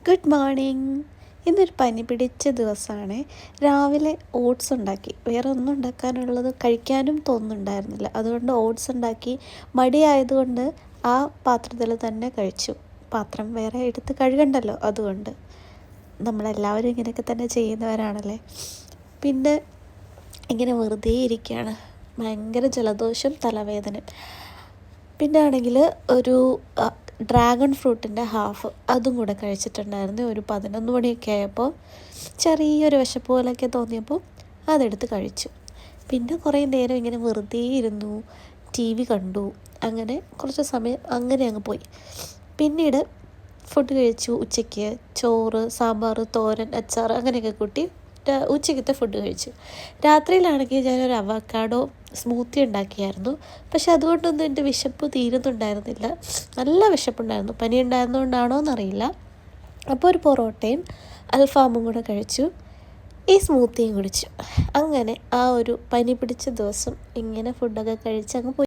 Good morning. ഇന്നൊരു പനി പിടിച്ച ദിവസമാണ്. രാവിലെ ഓട്സ് ഉണ്ടാക്കി. വേറെ ഒന്നും ഉണ്ടാക്കാനുള്ളത് കഴിക്കാനും തോന്നുന്നുണ്ടായിരുന്നില്ല. അതുകൊണ്ട് ഓട്സ് ഉണ്ടാക്കി. മടിയായതുകൊണ്ട് ആ പാത്രത്തിൽ തന്നെ കഴിച്ചു. പാത്രം വേറെ എടുത്ത് കഴുകണ്ടല്ലോ, അതുകൊണ്ട്. നമ്മളെല്ലാവരും ഇങ്ങനെയൊക്കെ തന്നെ ചെയ്യുന്നവരാണല്ലേ. പിന്നെ ഇങ്ങനെ വെറുതെ ഇരിക്കുകയാണ്. ഭയങ്കര ജലദോഷം, തലവേദന. പിന്നെ ആണെങ്കിൽ ഒരു ഡ്രാഗൺ ഫ്രൂട്ടിൻ്റെ ഹാഫ് അതും കൂടെ കഴിച്ചിട്ടുണ്ടായിരുന്നു. ഒരു 11 മണിയൊക്കെ ആയപ്പോൾ ചെറിയൊരു വിശപ്പ് പോലെയൊക്കെ തോന്നിയപ്പോൾ അതെടുത്ത് കഴിച്ചു. പിന്നെ കുറേ നേരം ഇങ്ങനെ വെറുതെ ഇരുന്നു, TV കണ്ടു. അങ്ങനെ കുറച്ച് സമയം അങ്ങനെ അങ്ങ് പോയി. പിന്നീട് ഫുഡ് കഴിച്ചു. ഉച്ചയ്ക്ക് ചോറ്, സാമ്പാർ, തോരൻ, അച്ചാർ അങ്ങനെയൊക്കെ കൂട്ടി ഉച്ചയ്ക്കത്തെ ഫുഡ് കഴിച്ചു. രാത്രിയിലാണെങ്കിൽ ഞാനൊരു അവക്കാഡോ സ്മൂത്തി ഉണ്ടാക്കിയായിരുന്നു. പക്ഷെ അതുകൊണ്ടൊന്നും എൻ്റെ വിശപ്പ് തീരുന്നുണ്ടായിരുന്നില്ല. നല്ല വിശപ്പുണ്ടായിരുന്നു. പനി ഉണ്ടായിരുന്നുകൊണ്ടാണോ എന്നറിയില്ല. അപ്പോൾ ഒരു പൊറോട്ടയും അൽഫാമും കൂടെ കഴിച്ചു, ഈ സ്മൂത്തിയും കുടിച്ചു. അങ്ങനെ ആ ഒരു പനി പിടിച്ച ദിവസം ഇങ്ങനെ ഫുഡൊക്കെ കഴിച്ച് അങ്ങ് പോയി.